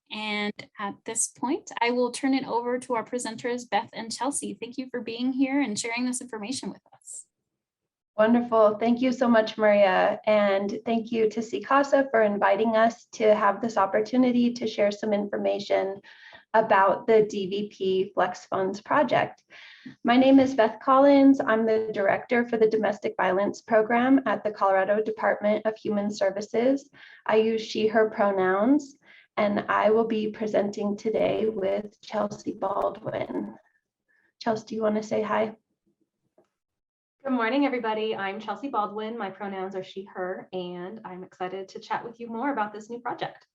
And at this point, I will turn it over to our presenters, Beth and Chelsea. Thank you for being here and sharing this information with us. Wonderful. Thank you so much, Maria. And thank you to CICASA for inviting us to have this opportunity to share some information about the DVP Flex Funds project. My name is Beth Collins. I'm the director for the Domestic Violence Program at the Colorado Department of Human Services. I use she, her pronouns, and I will be presenting today with Chelsea Baldwin. Chelsea, do you want to say hi? Good morning, everybody. I'm Chelsea Baldwin. My pronouns are she, her, and I'm excited to chat with you more about this new project.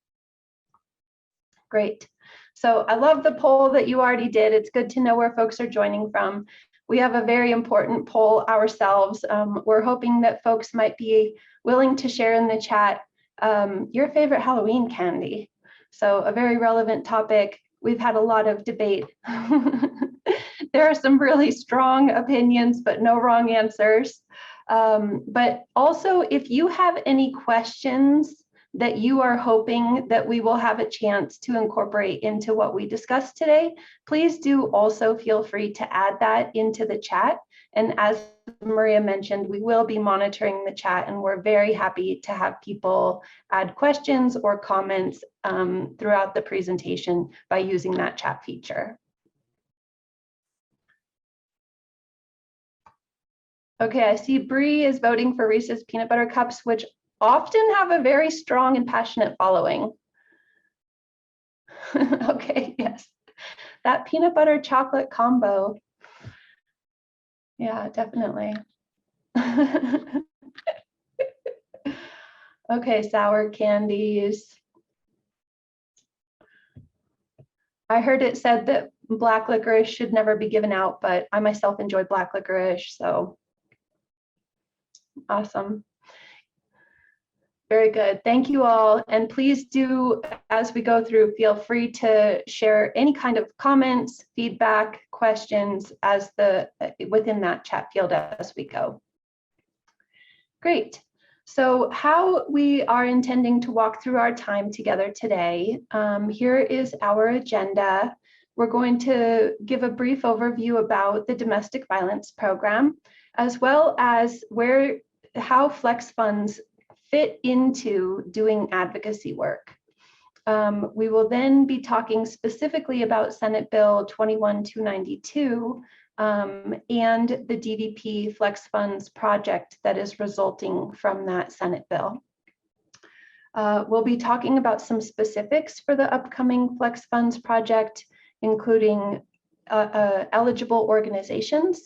Great. So I love the poll that you already did. It's good to know where folks are joining from. We have a very important poll ourselves. We're hoping that folks might be willing to share in the chat your favorite Halloween candy. So a very relevant topic. We've had a lot of debate. There are some really strong opinions, but no wrong answers. But also, if you have any questions that you are hoping that we will have a chance to incorporate into what we discussed today, please do also feel free to add that into the chat. And as Maria mentioned, we will be monitoring the chat, and we're very happy to have people add questions or comments throughout the presentation by using that chat feature. Okay, I see Bree is voting for Reese's Peanut Butter Cups, which often have a very strong and passionate following. Okay, yes. That peanut butter chocolate combo. Yeah, definitely. Okay, sour candies. I heard it said that black licorice should never be given out, but I myself enjoy black licorice, so awesome. Very good. Thank you all. And please do, as we go through, feel free to share any kind of comments, feedback, questions as within that chat field as we go. Great. So how we are intending to walk through our time together today, here is our agenda. We're going to give a brief overview about the domestic violence program, as well as how Flex Funds fit into doing advocacy work. We will then be talking specifically about Senate Bill 21292 and the DVP Flex Funds project that is resulting from that Senate bill. We'll be talking about some specifics for the upcoming Flex Funds project, including eligible organizations,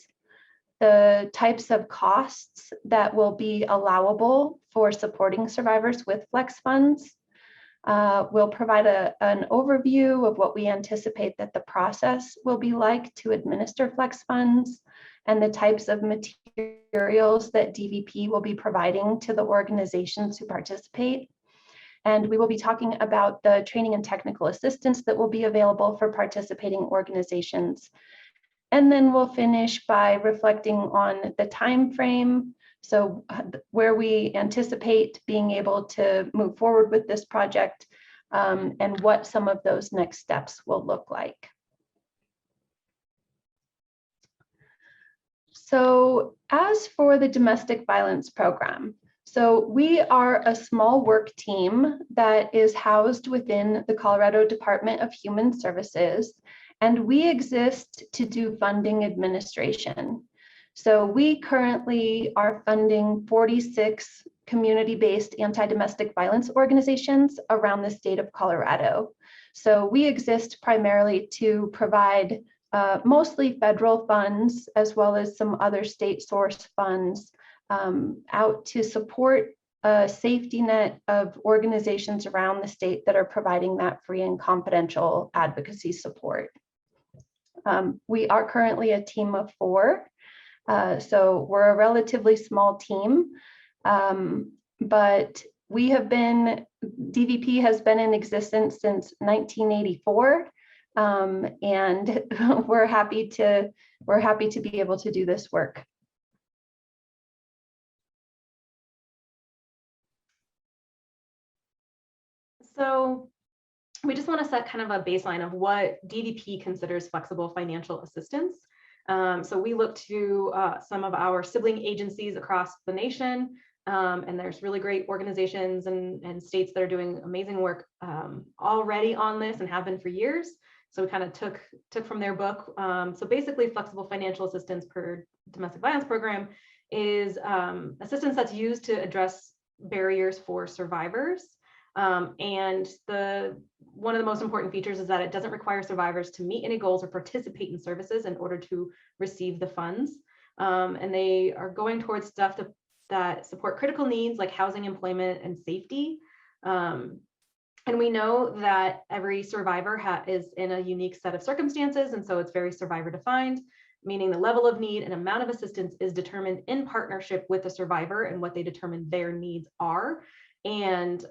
the types of costs that will be allowable for supporting survivors with Flex Funds. We'll provide an overview of what we anticipate that the process will be like to administer Flex Funds and the types of materials that DVP will be providing to the organizations who participate. And we will be talking about the training and technical assistance that will be available for participating organizations. And then we'll finish by reflecting on the time frame, so where we anticipate being able to move forward with this project and what some of those next steps will look like. So as for the domestic violence program, so we are a small work team that is housed within the Colorado Department of Human Services, and we exist to do funding administration. So we currently are funding 46 community-based anti-domestic violence organizations around the state of Colorado. So we exist primarily to provide mostly federal funds, as well as some other state source funds out to support a safety net of organizations around the state that are providing that free and confidential advocacy support. We are currently a team of 4. So we're a relatively small team, but DVP has been in existence since 1984, and we're happy to be able to do this work. So we just want to set kind of a baseline of what DDP considers flexible financial assistance. So we look to some of our sibling agencies across the nation, and there's really great organizations and states that are doing amazing work already on this and have been for years. So we kind of took from their book. So basically, flexible financial assistance per domestic violence program is assistance that's used to address barriers for survivors. And one of the most important features is that it doesn't require survivors to meet any goals or participate in services in order to receive the funds. And they are going towards stuff that support critical needs like housing, employment, and safety. And we know that every survivor is in a unique set of circumstances, and so it's very survivor defined, meaning the level of need and amount of assistance is determined in partnership with the survivor and what they determine their needs are. And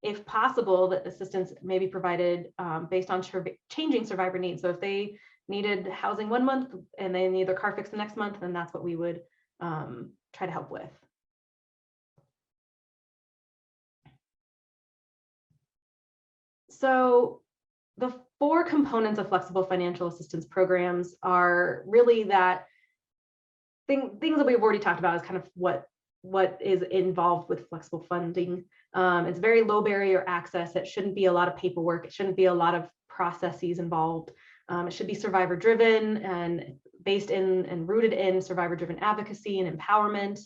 if possible, that assistance may be provided based on changing survivor needs. So if they needed housing 1 month and they need their car fixed the next month, then that's what we would try to help with. So the 4 components of flexible financial assistance programs are really that things that we've already talked about is kind of what is involved with flexible funding. It's very low barrier access. It shouldn't be a lot of paperwork. It shouldn't be a lot of processes involved. It should be survivor driven and based in and rooted in survivor driven advocacy and empowerment.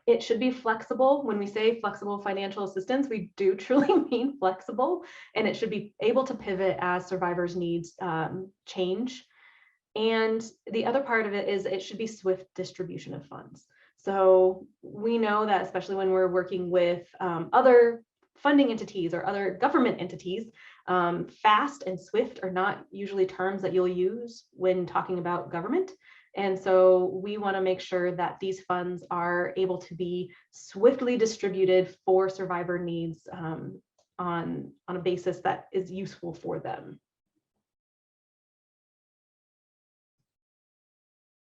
It should be flexible. When we say flexible financial assistance, we do truly mean flexible, and it should be able to pivot as survivors' needs change. And the other part of it is it should be swift distribution of funds. So we know that especially when we're working with other funding entities or other government entities, fast and swift are not usually terms that you'll use when talking about government. And so we want to make sure that these funds are able to be swiftly distributed for survivor needs on a basis that is useful for them.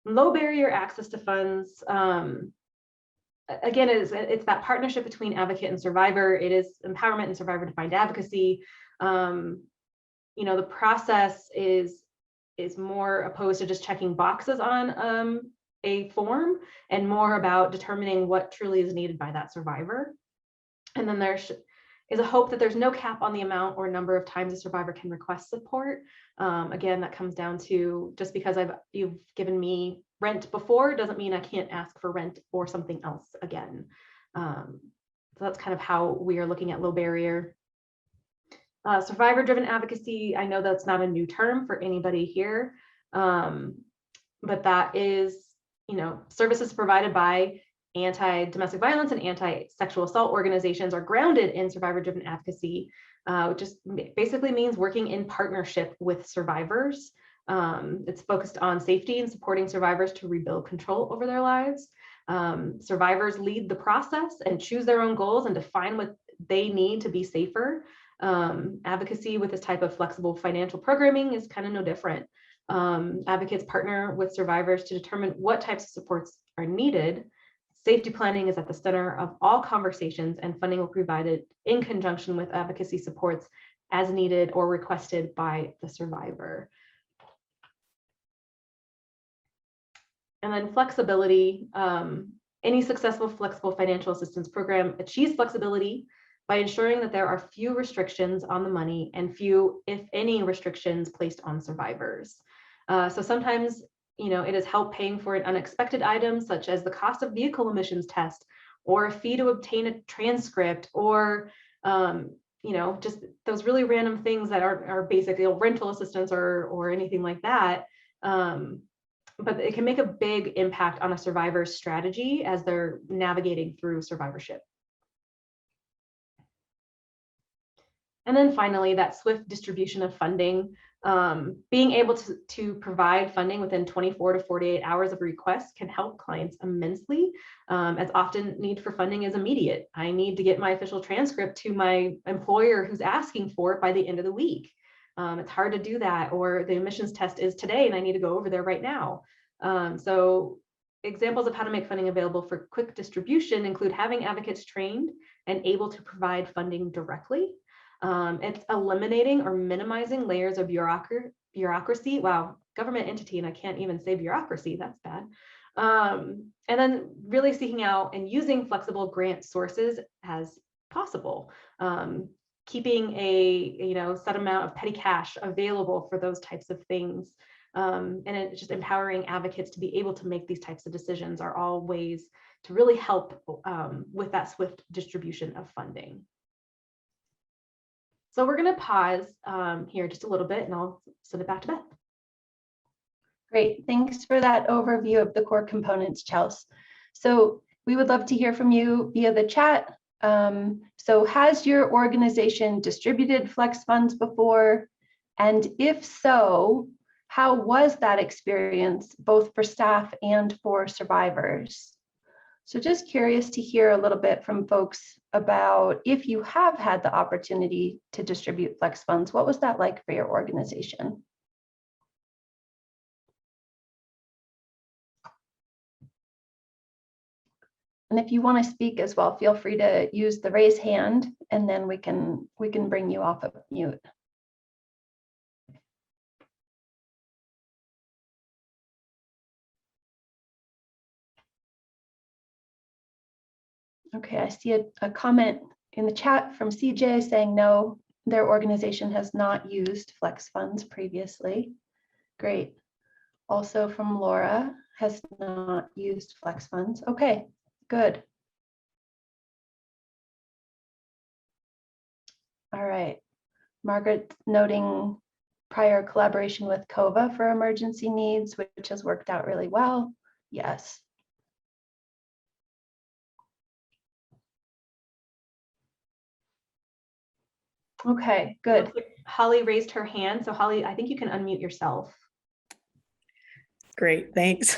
Low barrier access to funds, again, it's that partnership between advocate and survivor. It is empowerment and survivor defined advocacy. The process is more opposed to just checking boxes on a form and more about determining what truly is needed by that survivor. And then there is a hope that there's no cap on the amount or number of times a survivor can request support. Again, that comes down to just because you've given me rent before doesn't mean I can't ask for rent or something else again. So that's kind of how we are looking at low barrier. Survivor-driven advocacy, I know that's not a new term for anybody here, but that is, services provided by anti-domestic violence and anti-sexual assault organizations are grounded in survivor-driven advocacy, which just basically means working in partnership with survivors. It's focused on safety and supporting survivors to rebuild control over their lives. Survivors lead the process and choose their own goals and define what they need to be safer. Advocacy with this type of flexible financial programming is kind of no different. Advocates partner with survivors to determine what types of supports are needed. Safety planning is at the center of all conversations, and funding will be provided in conjunction with advocacy supports as needed or requested by the survivor. And then flexibility. Any successful flexible financial assistance program achieves flexibility by ensuring that there are few restrictions on the money and few, if any, restrictions placed on survivors. So sometimes, it is help paying for an unexpected item, such as the cost of vehicle emissions test, or a fee to obtain a transcript, or just those really random things that are basically rental assistance or anything like that. But it can make a big impact on a survivor's strategy as they're navigating through survivorship. And then finally, that swift distribution of funding, being able to provide funding within 24 to 48 hours of request can help clients immensely, as often need for funding is immediate. I need to get my official transcript to my employer who's asking for it by the end of the week. It's hard to do that, or the emissions test is today and I need to go over there right now. So examples of how to make funding available for quick distribution include having advocates trained and able to provide funding directly. It's eliminating or minimizing layers of bureaucracy. Wow, government entity, and I can't even say bureaucracy, that's bad. And then really seeking out and using flexible grant sources as possible. Keeping a set amount of petty cash available for those types of things. And it's just empowering advocates to be able to make these types of decisions are all ways to really help with that swift distribution of funding. So we're going to pause here just a little bit and I'll send it back to Beth. Great, thanks for that overview of the core components, Chelsea. So we would love to hear from you via the chat. So has your organization distributed flex funds before? And if so, how was that experience both for staff and for survivors? So just curious to hear a little bit from folks about if you have had the opportunity to distribute flex funds, what was that like for your organization? And if you want to speak as well, feel free to use the raise hand and then we can bring you off of mute. Okay, I see a comment in the chat from CJ saying no, their organization has not used flex funds previously. Great. Also from Laura, has not used flex funds. Okay, good. All right. Margaret noting prior collaboration with COVA for emergency needs, which has worked out really well. Yes. Okay, good. Holly raised her hand. So Holly, I think you can unmute yourself. Great, thanks.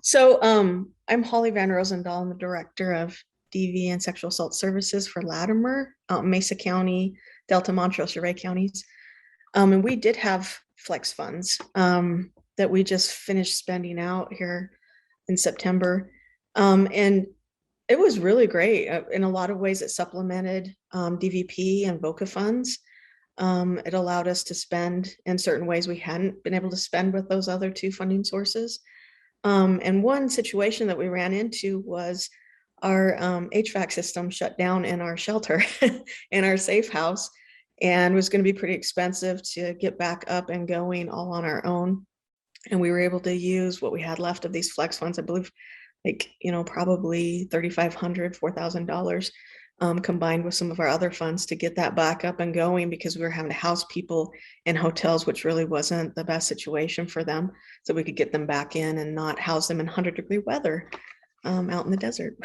So I'm Holly Van Rosendahl. I'm the director of DV and sexual assault services for Latimer, Mesa County, Delta, Montrose, Uray counties. And we did have flex funds that we just finished spending out here in September. And it was really great. In a lot of ways, it supplemented DVP and VOCA funds. It allowed us to spend in certain ways we hadn't been able to spend with those other two funding sources. And one situation that we ran into was our HVAC system shut down in our shelter, in our safe house, and was going to be pretty expensive to get back up and going all on our own. And we were able to use what we had left of these flex funds, I believe, like, probably $3,500, $4,000. Combined with some of our other funds to get that back up and going, because we were having to house people in hotels, which really wasn't the best situation for them. So we could get them back in and not house them in 100-degree weather out in the desert.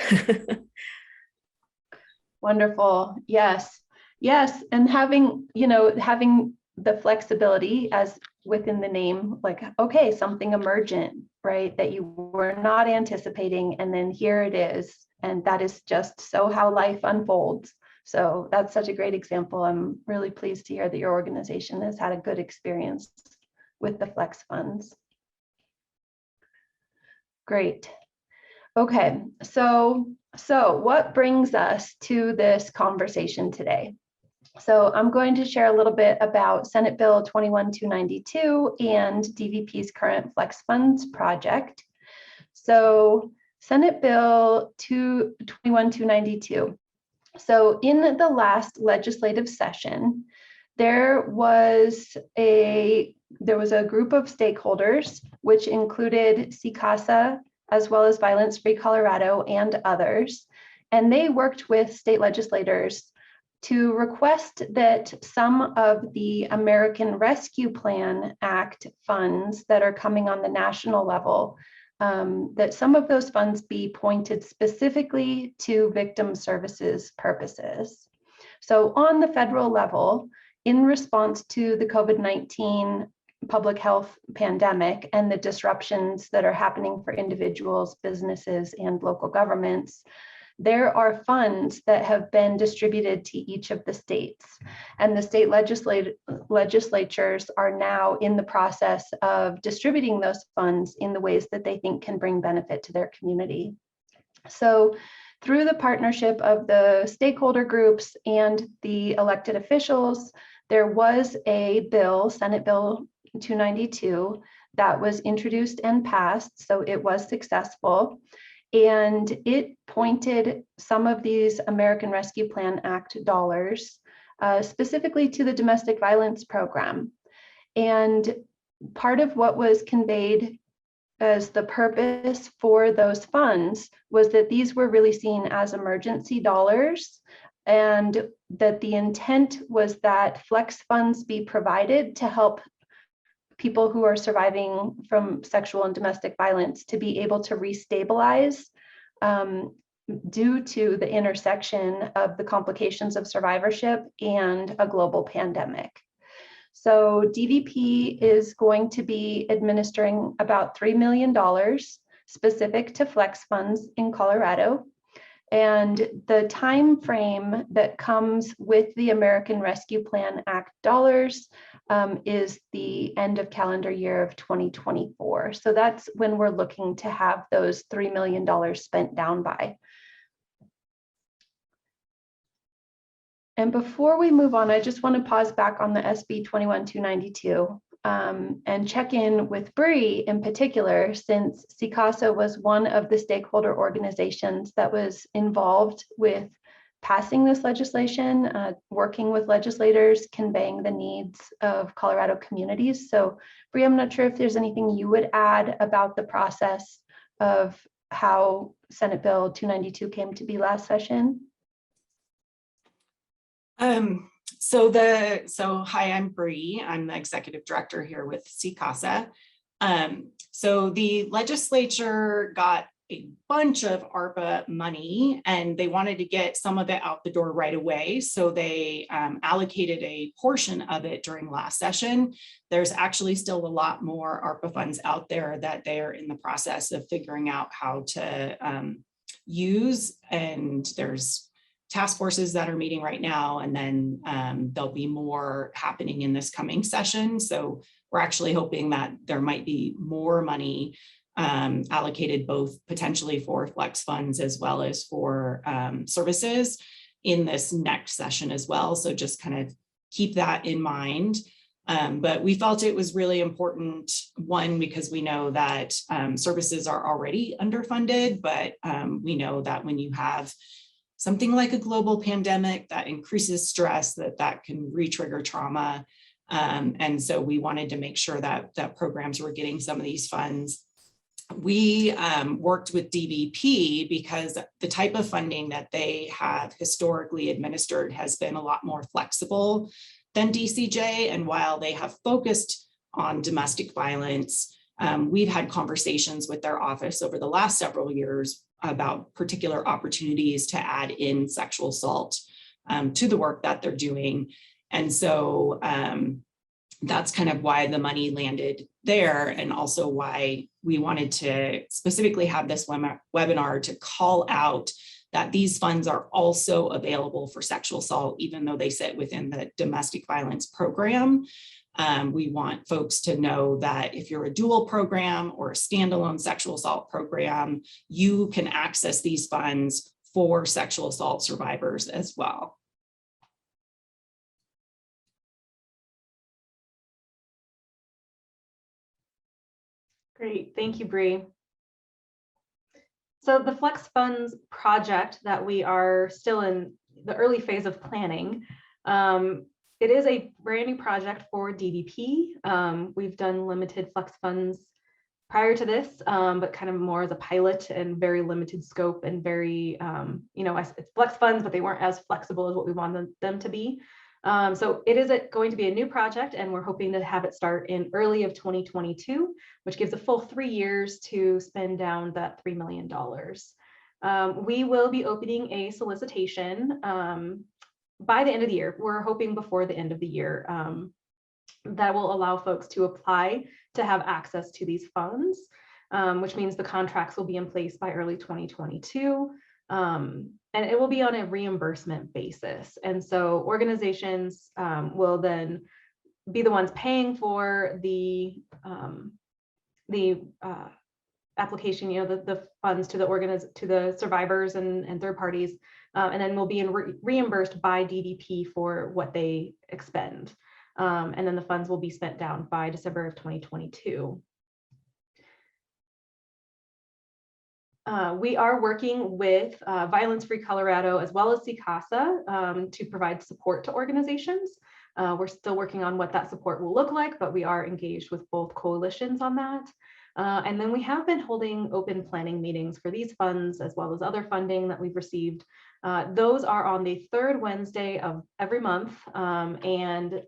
Wonderful. Yes. Yes. And having the flexibility as within the name, like, okay, something emergent, right, that you were not anticipating, and then here it is. And that is just so how life unfolds. So that's such a great example. I'm really pleased to hear that your organization has had a good experience with the flex funds. Great. Okay, so what brings us to this conversation today? So I'm going to share a little bit about Senate Bill 21292 and DVP's current flex funds project. So Senate Bill 21292. So in the last legislative session, there was a group of stakeholders, which included CICASA, as well as Violence Free Colorado and others. And they worked with state legislators to request that some of the American Rescue Plan Act funds that are coming on the national level, that some of those funds be pointed specifically to victim services purposes. So on the federal level, in response to the COVID-19 public health pandemic and the disruptions that are happening for individuals, businesses, and local governments, there are funds that have been distributed to each of the states. And the state legislatures are now in the process of distributing those funds in the ways that they think can bring benefit to their community. So through the partnership of the stakeholder groups and the elected officials, there was a bill, Senate Bill 292, that was introduced and passed, so it was successful. And it pointed some of these American Rescue Plan Act dollars specifically to the domestic violence program. And part of what was conveyed as the purpose for those funds was that these were really seen as emergency dollars, and that the intent was that flex funds be provided to help people who are surviving from sexual and domestic violence to be able to restabilize due to the intersection of the complications of survivorship and a global pandemic. So DVP is going to be administering about $3 million specific to flex funds in Colorado. And the time frame that comes with the American Rescue Plan Act dollars is the end of calendar year of 2024. So that's when we're looking to have those $3 million spent down by. And before we move on, I just want to pause back on the SB 21292 and check in with Bree in particular, since CICASA was one of the stakeholder organizations that was involved with passing this legislation, working with legislators, conveying the needs of Colorado communities. So Bree, I'm not sure if there's anything you would add about the process of how Senate Bill 292 came to be last session. Hi, I'm Bree. I'm the executive director here with CICASA. So the legislature got a bunch of ARPA money and they wanted to get some of it out the door right away. So they allocated a portion of it during last session. There's actually still a lot more ARPA funds out there that they are in the process of figuring out how to use, and there's task forces that are meeting right now, and then there'll be more happening in this coming session. So we're actually hoping that there might be more money allocated both potentially for flex funds as well as for services in this next session as well. So just kind of keep that in mind. But we felt it was really important, one, because we know that services are already underfunded, but we know that when you have something like a global pandemic that increases stress, that can re-trigger trauma. And so we wanted to make sure that programs were getting some of these funds. We worked with DVP because the type of funding that they have historically administered has been a lot more flexible than DCJ. And while they have focused on domestic violence, we've had conversations with their office over the last several years about particular opportunities to add in sexual assault to the work that they're doing. And so that's kind of why the money landed there, and also why we wanted to specifically have this webinar to call out that these funds are also available for sexual assault, even though they sit within the domestic violence program. We want folks to know that if you're a dual program or a standalone sexual assault program, you can access these funds for sexual assault survivors as well. Great, thank you, Bree. So the Flex Funds project that we are still in the early phase of planning, it is a brand new project for DVP. We've done limited Flex Funds prior to this, but kind of more as a pilot and very limited scope and very, it's Flex Funds, but they weren't as flexible as what we wanted them to be. So it is going to be a new project, and we're hoping to have it start in early of 2022, which gives a full 3 years to spend down that $3 million. We will be opening a solicitation by the end of the year. We're hoping before the end of the year that will allow folks to apply to have access to these funds, which means the contracts will be in place by early 2022. And it will be on a reimbursement basis. And so organizations will then be the ones paying for the application, the funds to the survivors and third parties, and then will be reimbursed by DVP for what they expend. And then the funds will be spent down by December of 2022. We are working with Violence Free Colorado as well as CICASA to provide support to organizations. We're still working on what that support will look like, but we are engaged with both coalitions on that. And then we have been holding open planning meetings for these funds as well as other funding that we've received. Those are on the third Wednesday of every month, and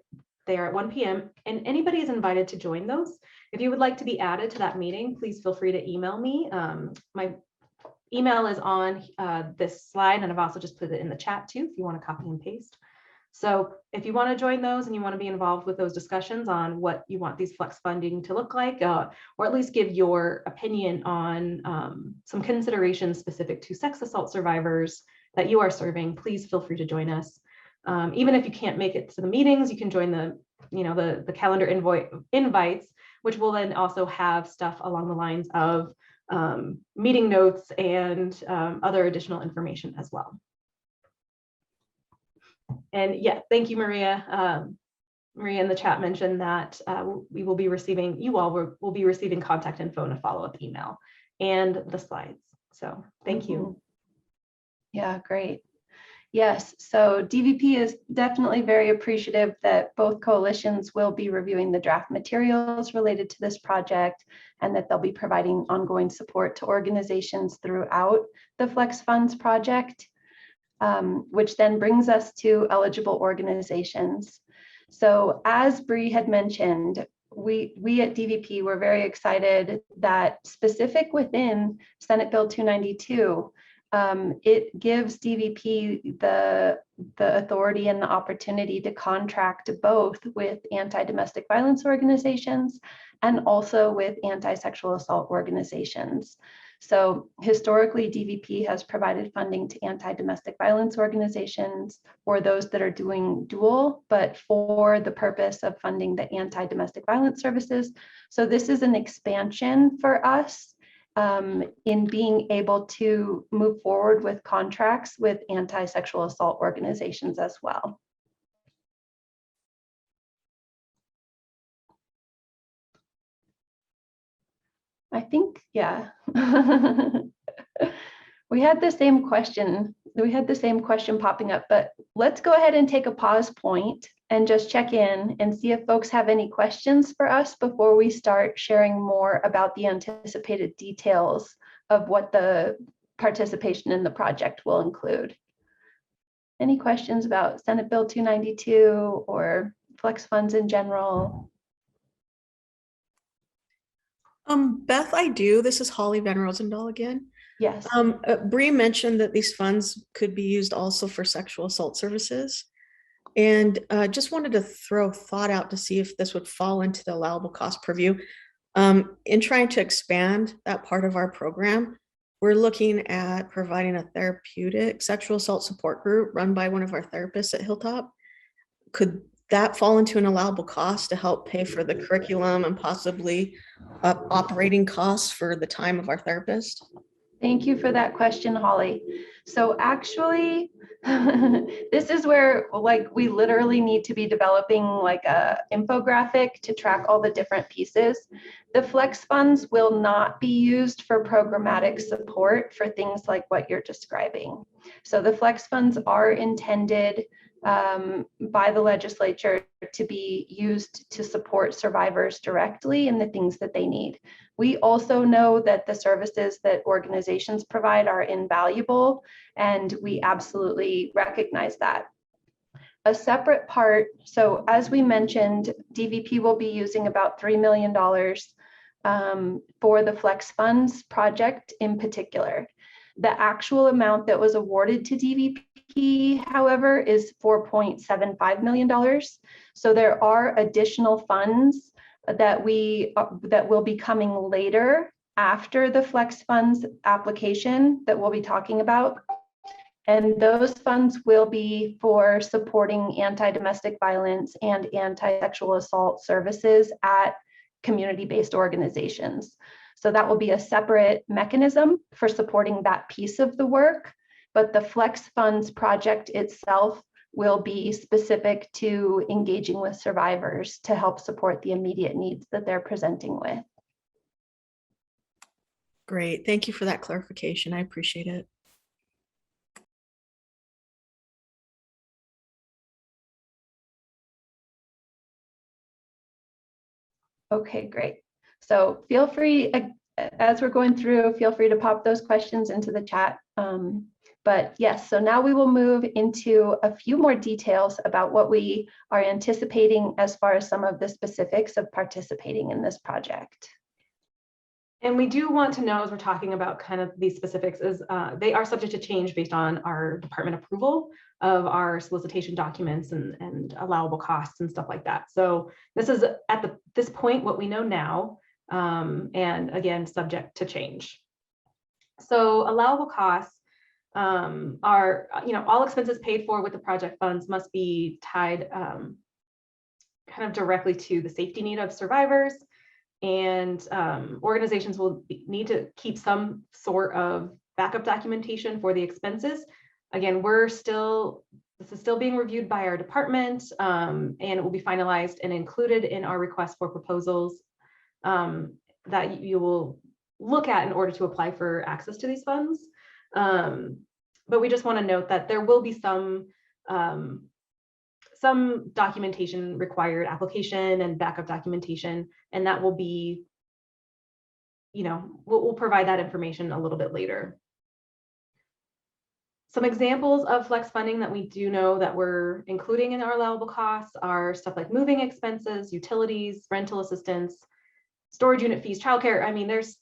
they are at 1 p.m. and anybody is invited to join those. If you would like to be added to that meeting, please feel free to email me. My email is on this slide, and I've also just put it in the chat too if you want to copy and paste. So if you want to join those and you want to be involved with those discussions on what you want these flex funding to look like, or at least give your opinion on some considerations specific to sex assault survivors that you are serving, please feel free to join us. Even if you can't make it to the meetings, you can join the calendar invites, which will then also have stuff along the lines of meeting notes and other additional information as well. And yeah, thank you, Maria. Maria in the chat mentioned that we will be receiving, you all will be receiving contact info and a follow-up email and the slides. So thank you. Yeah, great. Yes, so DVP is definitely very appreciative that both coalitions will be reviewing the draft materials related to this project and that they'll be providing ongoing support to organizations throughout the Flex Funds project, which then brings us to eligible organizations. So as Bree had mentioned, we at DVP were very excited that specific within Senate Bill 292, it gives DVP the authority and the opportunity to contract both with anti-domestic violence organizations and also with anti-sexual assault organizations. So historically, DVP has provided funding to anti-domestic violence organizations or those that are doing dual, but for the purpose of funding the anti-domestic violence services. So this is an expansion for us in being able to move forward with contracts with anti-sexual assault organizations as well. I think, yeah. We had the same question. We had the same question popping up, but let's go ahead and take a pause point and just check in and see if folks have any questions for us before we start sharing more about the anticipated details of what the participation in the project will include. Any questions about Senate Bill 292 or Flex Funds in general? Beth, I do. This is Holly Van Rosendahl again. Yes. Bree mentioned that these funds could be used also for sexual assault services. And just wanted to throw thought out to see if this would fall into the allowable cost purview. In trying to expand that part of our program, we're looking at providing a therapeutic sexual assault support group run by one of our therapists at Hilltop. Could that fall into an allowable cost to help pay for the curriculum and possibly operating costs for the time of our therapist? Thank you for that question, Holly. So actually, this is where we literally need to be developing like a infographic to track all the different pieces. The Flex Funds will not be used for programmatic support for things like what you're describing. So the Flex Funds are intended by the legislature to be used to support survivors directly in the things that they need. We also know that the services that organizations provide are invaluable, and we absolutely recognize that. A separate part, so as we mentioned, DVP will be using about $3 million for the Flex Funds project in particular. The actual amount that was awarded to DVP, however, is $4.75 million. So there are additional funds that will be coming later after the Flex Funds application that we'll be talking about. And those funds will be for supporting anti-domestic violence and anti-sexual assault services at community-based organizations. So that will be a separate mechanism for supporting that piece of the work. But the Flex Funds project itself will be specific to engaging with survivors to help support the immediate needs that they're presenting with. Great. Thank you for that clarification. I appreciate it. Okay, great. So feel free, as we're going through, feel free to pop those questions into the chat. But yes, so now we will move into a few more details about what we are anticipating as far as some of the specifics of participating in this project. And we do want to know, as we're talking about kind of these specifics, is they are subject to change based on our department approval of our solicitation documents and allowable costs and stuff like that. So this is at this point what we know now, and again, subject to change. So allowable costs are, all expenses paid for with the project funds must be tied kind of directly to the safety need of survivors. And organizations will need to keep some sort of backup documentation for the expenses. Again, this is still being reviewed by our department, and it will be finalized and included in our request for proposals that you will look at in order to apply for access to these funds. But we just want to note that there will be some documentation required, application and backup documentation, and that will be, we'll provide that information a little bit later. Some examples of flex funding that we do know that we're including in our allowable costs are stuff like moving expenses, utilities, rental assistance, storage unit fees, childcare. I mean, there's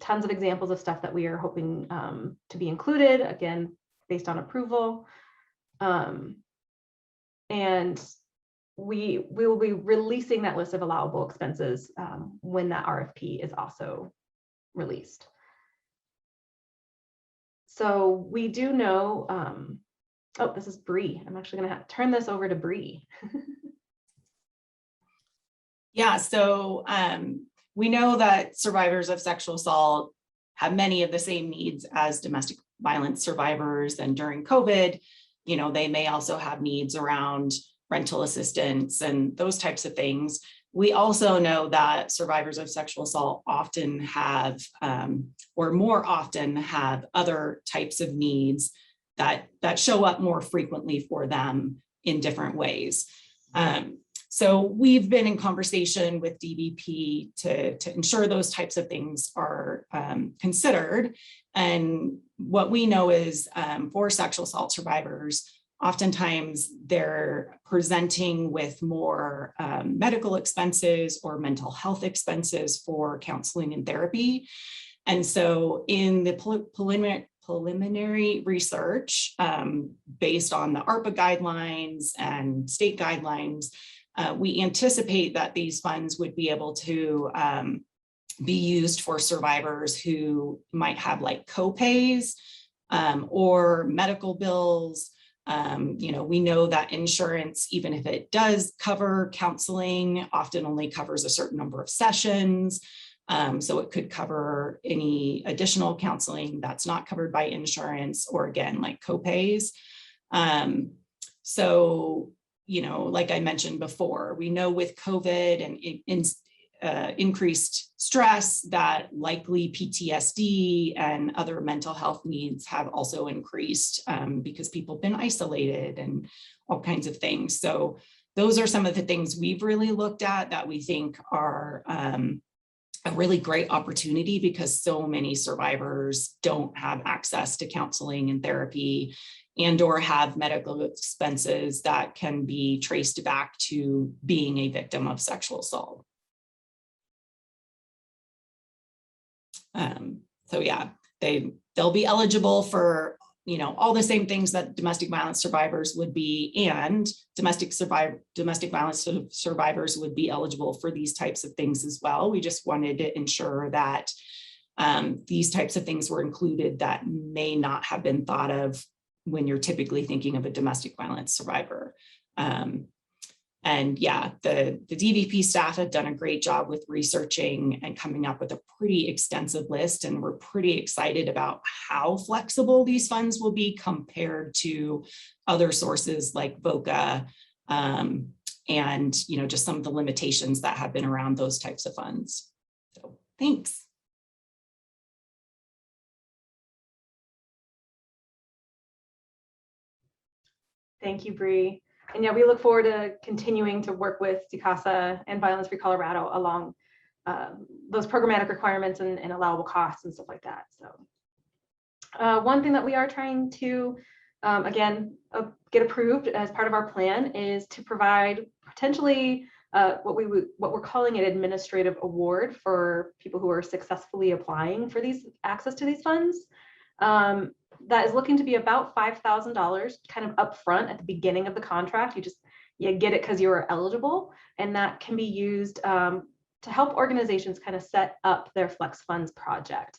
tons of examples of stuff that we are hoping to be included, again, based on approval. And we will be releasing that list of allowable expenses when that RFP is also released. So we do know, oh, this is Bree. I'm actually going to turn this over to Bree. Yeah, so we know that survivors of sexual assault have many of the same needs as domestic violence survivors, and during COVID, they may also have needs around rental assistance and those types of things. We also know that survivors of sexual assault often have, or more often have, other types of needs that show up more frequently for them in different ways. So we've been in conversation with DVP to ensure those types of things are considered. And what we know is for sexual assault survivors, oftentimes they're presenting with more medical expenses or mental health expenses for counseling and therapy. And so in the preliminary research based on the ARPA guidelines and state guidelines, we anticipate that these funds would be able to be used for survivors who might have like co-pays or medical bills. We know that insurance, even if it does cover counseling, often only covers a certain number of sessions. So it could cover any additional counseling that's not covered by insurance, or again, like co-pays. So, like I mentioned before, we know with COVID and increased stress that likely PTSD and other mental health needs have also increased because people have been isolated and all kinds of things. So those are some of the things we've really looked at that we think are a really great opportunity, because so many survivors don't have access to counseling and therapy and or have medical expenses that can be traced back to being a victim of sexual assault. So yeah, they'll be eligible for, all the same things that domestic violence survivors would be, and domestic violence survivors would be eligible for these types of things as well. We just wanted to ensure that these types of things were included that may not have been thought of when you're typically thinking of a domestic violence survivor. And yeah, the DVP staff have done a great job with researching and coming up with a pretty extensive list. And we're pretty excited about how flexible these funds will be compared to other sources like VOCA, and just some of the limitations that have been around those types of funds. So thanks. Thank you, Bree. And yeah, we look forward to continuing to work with CICASA and Violence Free Colorado along those programmatic requirements and allowable costs and stuff like that. So one thing that we are trying to, get approved as part of our plan is to provide potentially what we're calling an administrative award for people who are successfully applying for these access to these funds. That is looking to be about $5,000 kind of upfront at the beginning of the contract. You get it because you are eligible, and that can be used to help organizations kind of set up their Flex Funds project.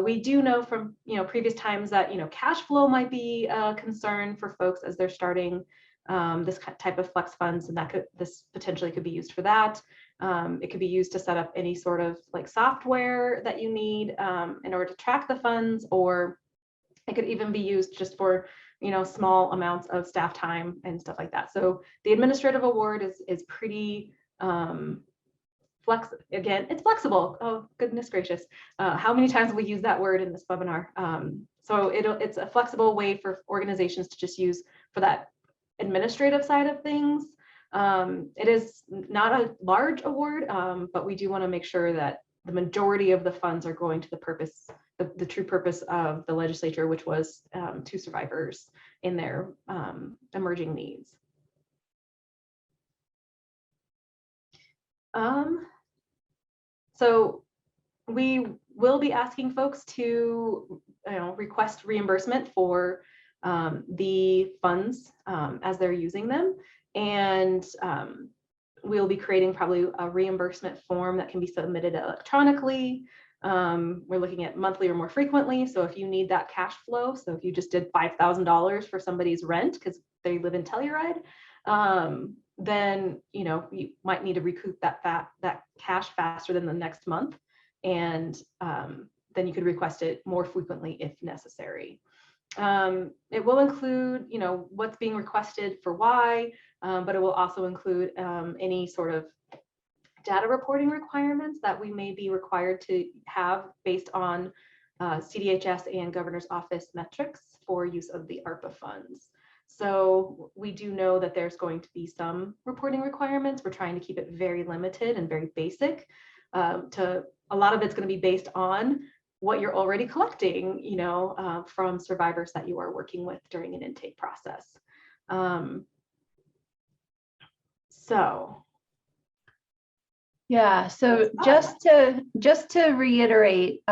We do know from previous times that cash flow might be a concern for folks as they're starting this type of Flex Funds, and this potentially could be used for that. It could be used to set up any sort of like software that you need in order to track the funds, or it could even be used just for small amounts of staff time and stuff like that. So the administrative award is pretty it's flexible. Oh, goodness gracious. How many times have we use that word in this webinar? So it's a flexible way for organizations to just use for that administrative side of things. It is not a large award, but we do want to make sure that the majority of the funds are going to the purpose, the true purpose of the legislature, which was to survivors in their emerging needs. So we will be asking folks to request reimbursement for the funds as they're using them. And we'll be creating probably a reimbursement form that can be submitted electronically. We're looking at monthly or more frequently. So if you need that cash flow, so if you just did $5,000 for somebody's rent because they live in Telluride, then you might need to recoup that cash faster than the next month, and then you could request it more frequently if necessary. It will include what's being requested for why, but it will also include any sort of data reporting requirements that we may be required to have based on CDHS and Governor's Office metrics for use of the ARPA funds. So we do know that there's going to be some reporting requirements. We're trying to keep it very limited and very basic. A lot of it's going to be based on what you're already collecting, from survivors that you are working with during an intake process. Yeah, so just to reiterate,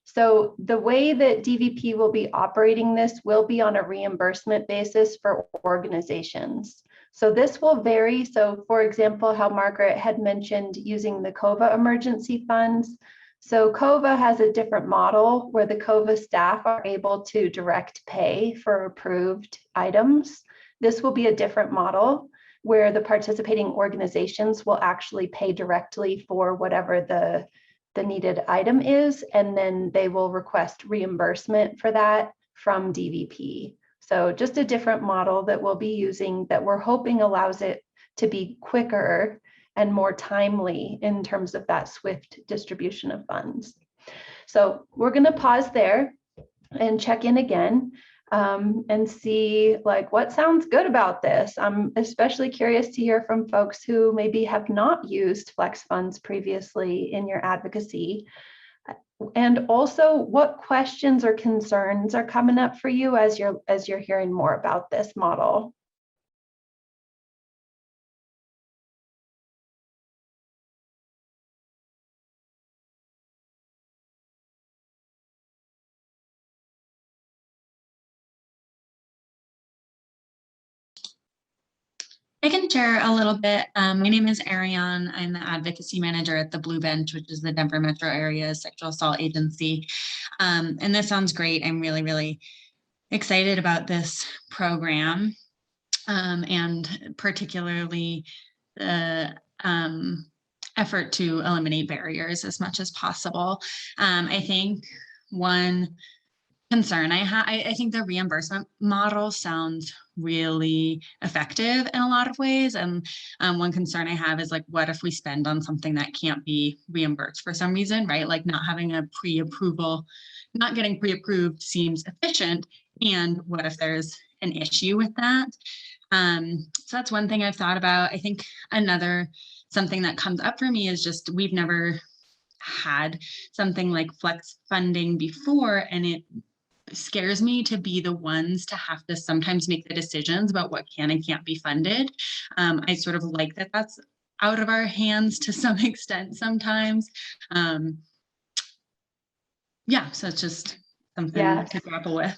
so the way that DVP will be operating this will be on a reimbursement basis for organizations. So this will vary. So for example, how Margaret had mentioned using the COVA emergency funds. So COVA has a different model where the COVA staff are able to direct pay for approved items. This will be a different model where the participating organizations will actually pay directly for whatever the needed item is, and then they will request reimbursement for that from DVP. So just a different model that we'll be using that we're hoping allows it to be quicker and more timely in terms of that swift distribution of funds. So we're going to pause there and check in again and see what sounds good about this. I'm especially curious to hear from folks who maybe have not used Flex Funds previously in your advocacy. And also what questions or concerns are coming up for you as you're hearing more about this model. I can share a little bit. My name is Ariane. I'm the advocacy manager at the Blue Bench, which is the Denver metro area sexual assault agency. And this sounds great. I'm really, really excited about this program. and particularly the effort to eliminate barriers as much as possible. I think one concern I think the reimbursement model sounds really effective in a lot of ways. And one concern I have is like, what if we spend on something that can't be reimbursed for some reason, right? Like not having a pre-approval, not getting pre-approved seems efficient. And what if there's an issue with that? So that's one thing I've thought about. I think another something that comes up for me is just we've never had something like flex funding before, and it scares me to be the ones to have to sometimes make the decisions about what can and can't be funded. I sort of like that that's out of our hands to some extent sometimes. Yeah, so it's just something to grapple with.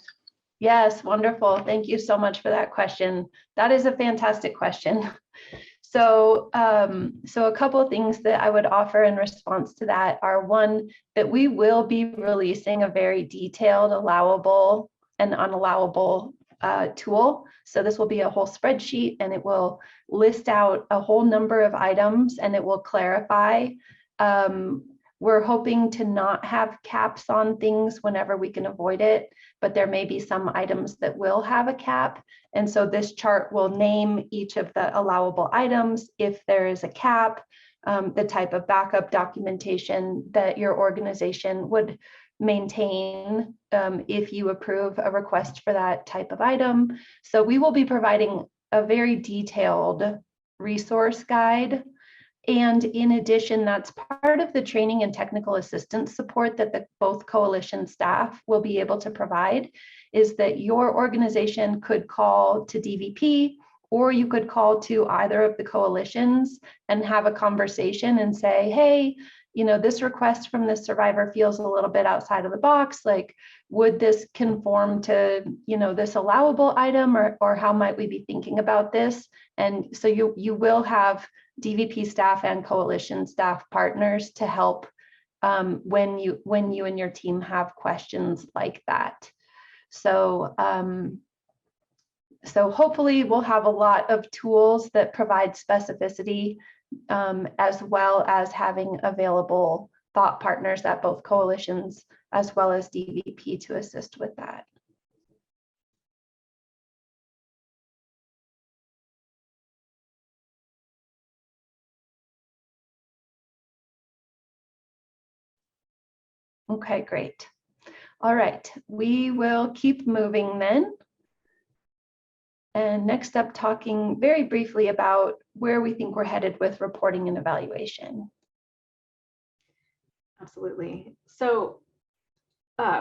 Yes, wonderful. Thank you so much for that question. That is a fantastic question. So, so a couple of things that I would offer in response to that are, one, that we will be releasing a very detailed allowable and unallowable tool. So this will be a whole spreadsheet, and it will list out a whole number of items, and it will clarify. We're hoping to not have caps on things whenever we can avoid it, but there may be some items that will have a cap. And so this chart will name each of the allowable items, if there is a cap, the type of backup documentation that your organization would maintain if you approve a request for that type of item. So we will be providing a very detailed resource guide. And in addition, that's part of the training and technical assistance support that both coalition staff will be able to provide, is that your organization could call to DVP, or you could call to either of the coalitions and have a conversation and say, hey, you know, this request from this survivor feels a little bit outside of the box. Like, would this conform to, you know, this allowable item, or how might we be thinking about this? And so you will have DVP staff and coalition staff partners to help when you and your team have questions like that. So, so hopefully we'll have a lot of tools that provide specificity, as well as having available thought partners at both coalitions as well as DVP to assist with that. Okay, great. All right, we will keep moving then. And next up, talking very briefly about where we think we're headed with reporting and evaluation. Absolutely. So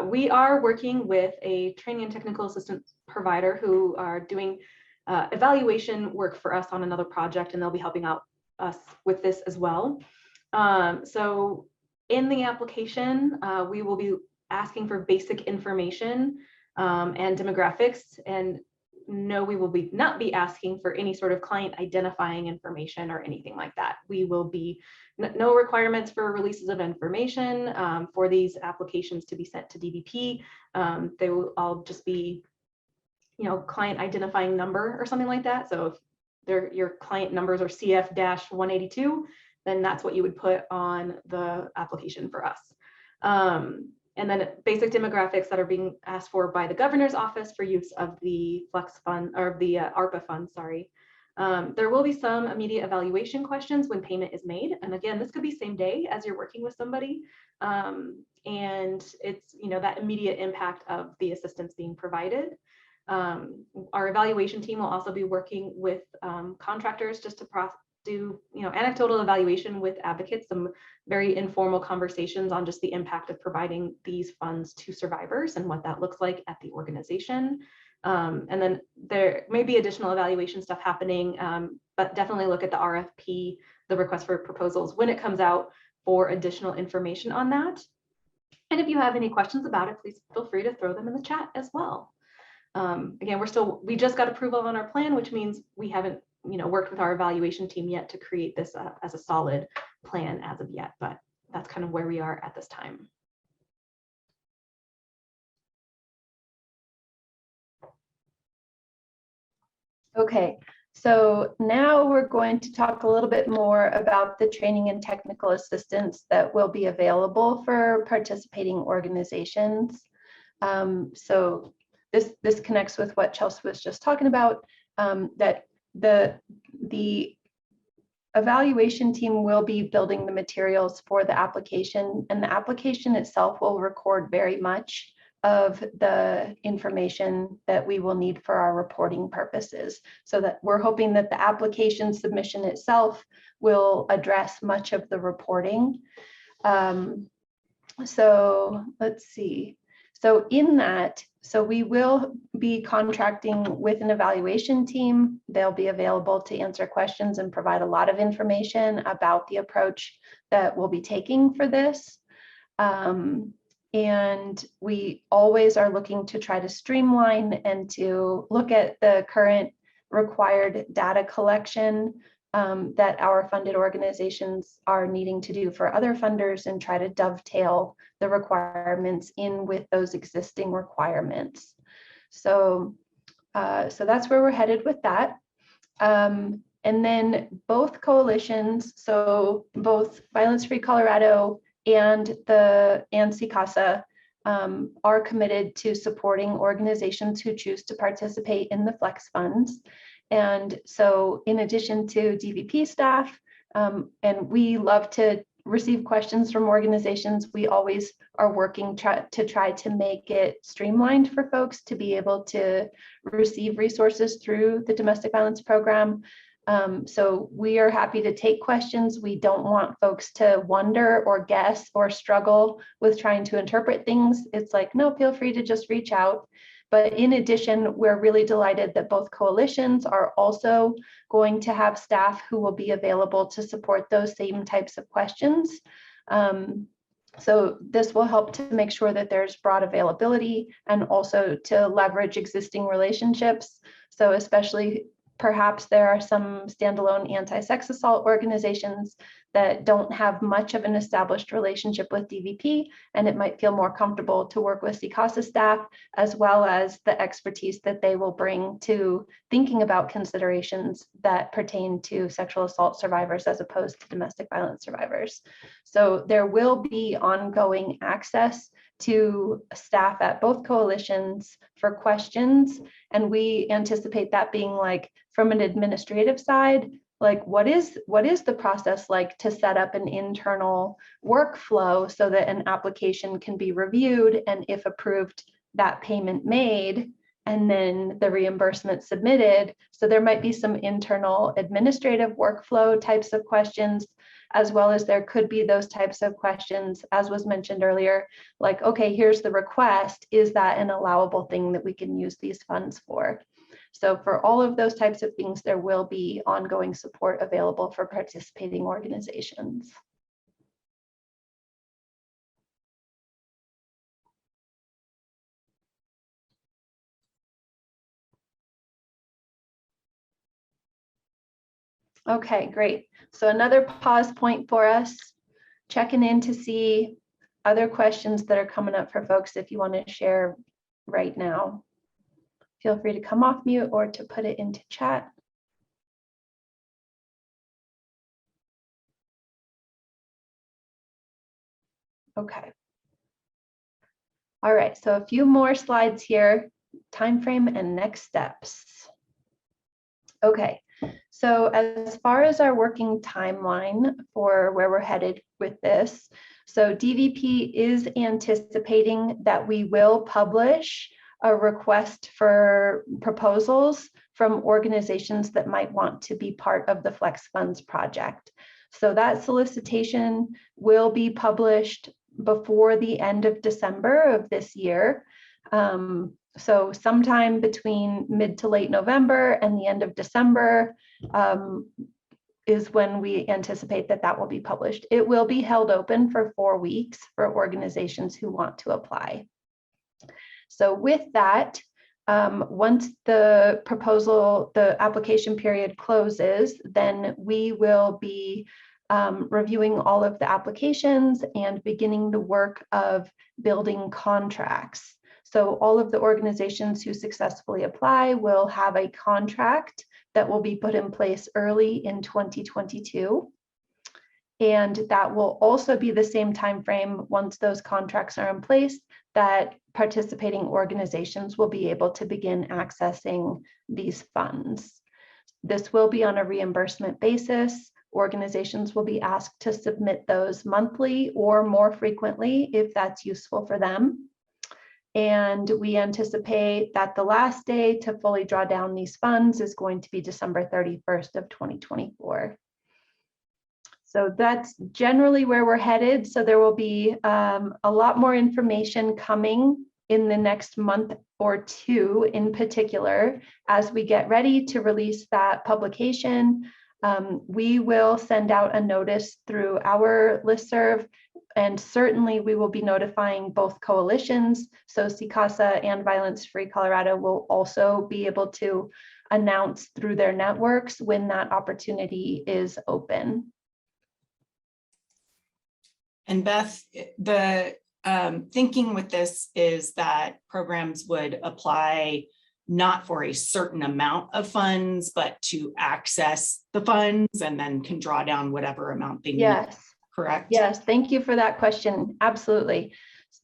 we are working with a training and technical assistance provider who are doing evaluation work for us on another project, and they'll be helping out us with this as well. So in the application, we will be asking for basic information and demographics, and no, we will not be asking for any sort of client identifying information or anything like that. We will be no requirements for releases of information for these applications to be sent to DVP. They will all just be, you know, client identifying number or something like that. So if your client numbers are CF-182, then that's what you would put on the application for us. And then basic demographics that are being asked for by the governor's office for use of the Flex Fund, or the ARPA fund, sorry. There will be some immediate evaluation questions when payment is made. And again, this could be same day as you're working with somebody. And it's, you know, that immediate impact of the assistance being provided. Our evaluation team will also be working with contractors just to do, you know, anecdotal evaluation with advocates, some very informal conversations on just the impact of providing these funds to survivors and what that looks like at the organization. And then there may be additional evaluation stuff happening, but definitely look at the RFP, the request for proposals, when it comes out, for additional information on that. And if you have any questions about it, please feel free to throw them in the chat as well. Again, we just got approval on our plan, which means we haven't, you know, worked with our evaluation team yet to create this as a solid plan as of yet, but that's kind of where we are at this time. Okay, so now we're going to talk a little bit more about the training and technical assistance that will be available for participating organizations. So this connects with what Chelsea was just talking about, that the evaluation team will be building the materials for the application, and the application itself will record very much of the information that we will need for our reporting purposes. So that we're hoping that the application submission itself will address much of the reporting. So let's see. So in that, so we will be contracting with an evaluation team. They'll be available to answer questions and provide a lot of information about the approach that we'll be taking for this. And we always are looking to try to streamline and to look at the current required data collection that our funded organizations are needing to do for other funders and try to dovetail the requirements in with those existing requirements. So, so that's where we're headed with that. And then both coalitions, so both Violence Free Colorado and CCASA are committed to supporting organizations who choose to participate in the Flex funds. And so in addition to DVP staff, and we love to receive questions from organizations, we always are working to try to make it streamlined for folks to be able to receive resources through the domestic violence program. So we are happy to take questions. We don't want folks to wonder or guess or struggle with trying to interpret things. It's like, no, feel free to just reach out. But in addition, we're really delighted that both coalitions are also going to have staff who will be available to support those same types of questions. So this will help to make sure that there's broad availability and also to leverage existing relationships. So especially perhaps there are some standalone anti-sex assault organizations that don't have much of an established relationship with DVP, and it might feel more comfortable to work with CCASA staff, as well as the expertise that they will bring to thinking about considerations that pertain to sexual assault survivors as opposed to domestic violence survivors. So there will be ongoing access to staff at both coalitions for questions. And we anticipate that being like, from an administrative side, like what is the process like to set up an internal workflow so that an application can be reviewed, and if approved, that payment made, and then the reimbursement submitted. So there might be some internal administrative workflow types of questions, as well as there could be those types of questions, as was mentioned earlier, like, okay, here's the request. Is that an allowable thing that we can use these funds for? So for all of those types of things, there will be ongoing support available for participating organizations. Okay, great. So another pause point for us, checking in to see other questions that are coming up for folks if you want to share right now. Feel free to come off mute or to put it into chat. Okay. All right, so a few more slides here, timeframe and next steps. Okay, so as far as our working timeline for where we're headed with this, so DVP is anticipating that we will publish a request for proposals from organizations that might want to be part of the Flex Funds project. So that solicitation will be published before the end of December of this year. So sometime between mid to late November and the end of December is when we anticipate that that will be published. It will be held open for 4 weeks for organizations who want to apply. So with that, once the proposal, the application period closes, then we will be reviewing all of the applications and beginning the work of building contracts. So all of the organizations who successfully apply will have a contract that will be put in place early in 2022. And that will also be the same time frame once those contracts are in place that participating organizations will be able to begin accessing these funds. This will be on a reimbursement basis. Organizations will be asked to submit those monthly or more frequently if that's useful for them. And we anticipate that the last day to fully draw down these funds is going to be December 31st of 2024. So that's generally where we're headed. So there will be a lot more information coming in the next month or two in particular as we get ready to release that publication. We will send out a notice through our listserv, and certainly we will be notifying both coalitions. So CICASA and Violence Free Colorado will also be able to announce through their networks when that opportunity is open. And Beth, the thinking with this is that programs would apply not for a certain amount of funds, but to access the funds and then can draw down whatever amount they need. Yes. Correct? Yes, thank you for that question. Absolutely.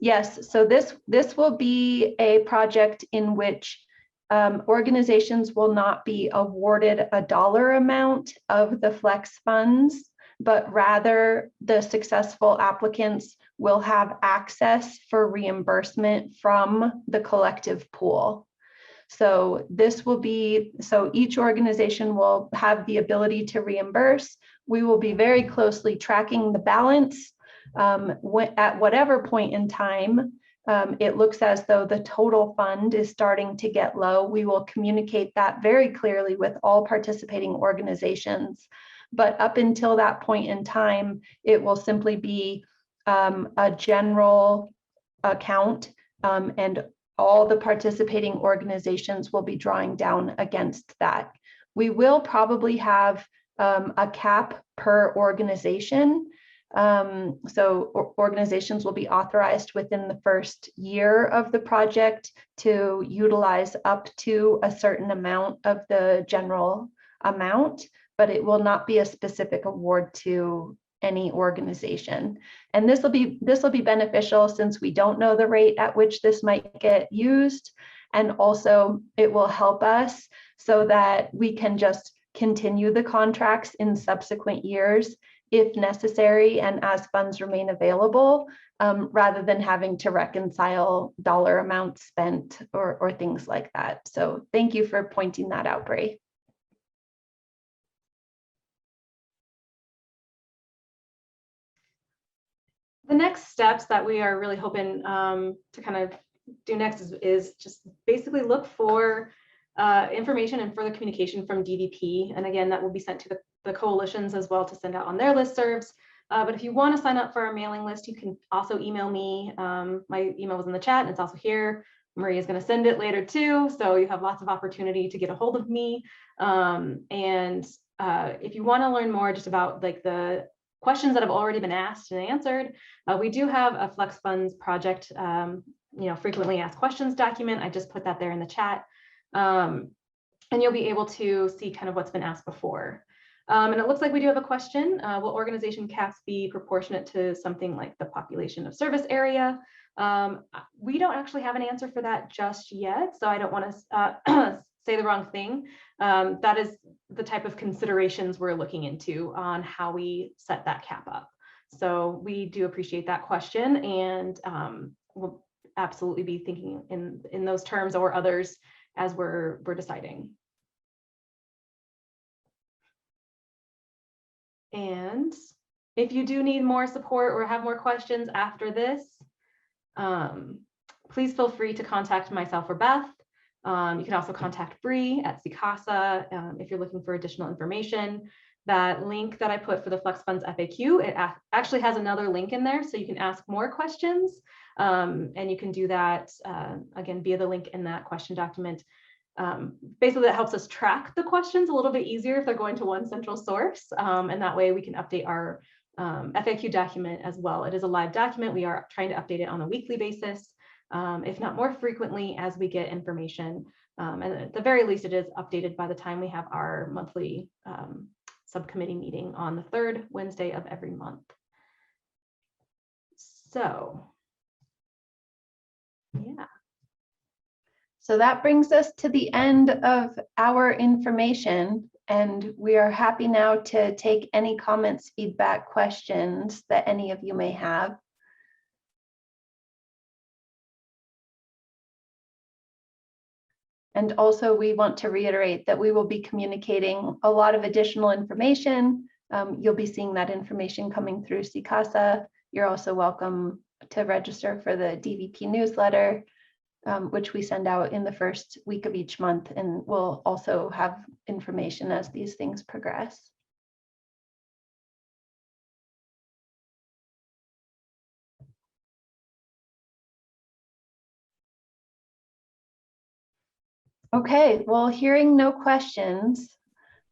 Yes, so this will be a project in which organizations will not be awarded a dollar amount of the flex funds, but rather the successful applicants will have access for reimbursement from the collective pool. So this will be, so each organization will have the ability to reimburse. We will be very closely tracking the balance. At whatever point in time, it looks as though the total fund is starting to get low. We will communicate that very clearly with all participating organizations. But up until that point in time, it will simply be a general account, and all the participating organizations will be drawing down against that. We will probably have a cap per organization. So organizations will be authorized within the first year of the project to utilize up to a certain amount of the general amount, but it will not be a specific award to any organization. And this will be beneficial since we don't know the rate at which this might get used. And also it will help us so that we can just continue the contracts in subsequent years if necessary and as funds remain available, rather than having to reconcile dollar amounts spent or things like that. So thank you for pointing that out, Bree. The next steps that we are really hoping to kind of do next is just basically look for information and further communication from DVP. And again, that will be sent to the coalitions as well to send out on their listservs. But if you want to sign up for our mailing list, you can also email me. My email was in the chat and it's also here. Marie is going to send it later too. So you have lots of opportunity to get a hold of me. If you want to learn more just about like the questions that have already been asked and answered, we do have a Flex Funds project, frequently asked questions document. I just put that there in the chat. And you'll be able to see kind of what's been asked before. And it looks like we do have a question. Will organization caps be proportionate to something like the population of service area? We don't actually have an answer for that just yet, so I don't want to say the wrong thing. That is the type of considerations we're looking into on how we set that cap up. So we do appreciate that question, and we'll absolutely be thinking in those terms or others as we're deciding. And if you do need more support or have more questions after this, please feel free to contact myself or Beth. You can also contact Bree at CICASA if you're looking for additional information. That link that I put for the Flex Funds FAQ, it actually has another link in there, so you can ask more questions. And you can do that, again, via the link in that question document. Basically, that helps us track the questions a little bit easier if they're going to one central source. And that way we can update our FAQ document as well. It is a live document. We are trying to update it on a weekly basis, if not more frequently as we get information And at the very least, it is updated by the time we have our monthly subcommittee meeting on the third Wednesday of every month. So, yeah. So that brings us to the end of our information, and we are happy now to take any comments, feedback, questions that any of you may have. And also, we want to reiterate that we will be communicating a lot of additional information. You'll be seeing that information coming through CICASA. You're also welcome to register for the DVP newsletter, which we send out in the first week of each month, and we'll also have information as these things progress. Okay, well, hearing no questions,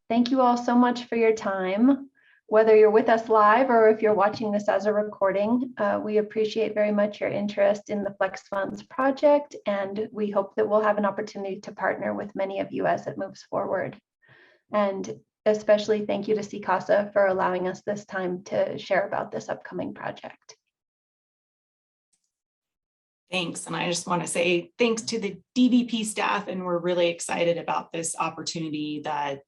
thank you all so much for your time. Whether you're with us live or if you're watching this as a recording, we appreciate very much your interest in the Flex Funds project, and we hope that we'll have an opportunity to partner with many of you as it moves forward. And especially thank you to CICASA for allowing us this time to share about this upcoming project. Thanks. And I just want to say thanks to the DVP staff, and we're really excited about this opportunity that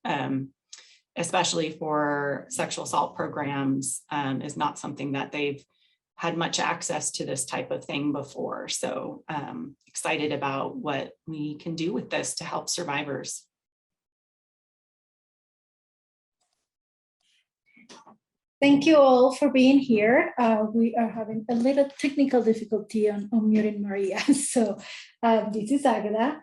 especially for sexual assault programs is not something that they've had much access to this type of thing before. So excited about what we can do with this to help survivors. Thank you all for being here. We are having a little technical difficulty on muting Maria. So this is Agatha.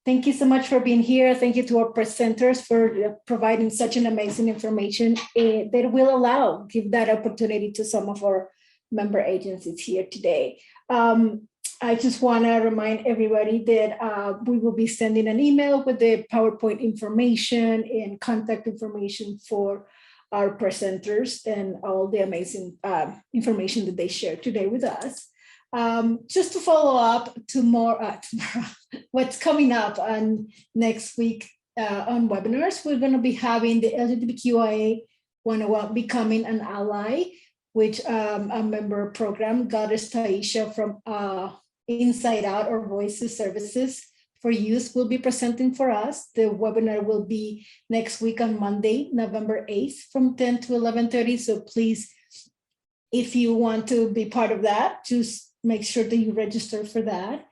Thank you so much for being here. Thank you to our presenters for providing such an amazing information that will give that opportunity to some of our member agencies here today. I just want to remind everybody that we will be sending an email with the PowerPoint information and contact information for our presenters and all the amazing information that they shared today with us. Just to follow up tomorrow, what's coming up on next week on webinars, we're going to be having the LGBTQIA 101 Becoming an Ally, which a member program, Goddess Taisha from Inside Out or Voices Services for Youth will be presenting for us. The webinar will be next week on Monday, November 8th from 10 to 11:30. So please, if you want to be part of that, just make sure that you register for that.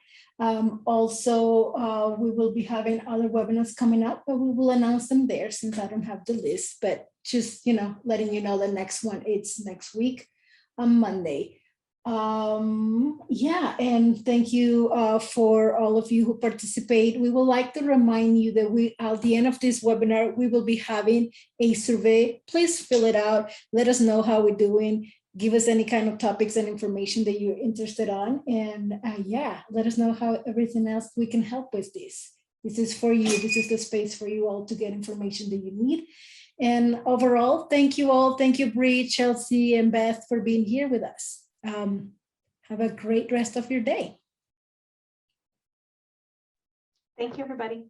Also, we will be having other webinars coming up, but we will announce them there since I don't have the list, but just, letting you know the next one, it's next week on Monday. Yeah, and thank you for all of you who participate. We would like to remind you that at the end of this webinar, we will be having a survey. Please fill it out. Let us know how we're doing. Give us any kind of topics and information that you're interested on. And yeah, let us know how everything else we can help with this. This is for you. This is the space for you all to get information that you need. And overall, thank you all. Thank you, Bree, Chelsea, and Beth for being here with us. Have a great rest of your day. Thank you, everybody.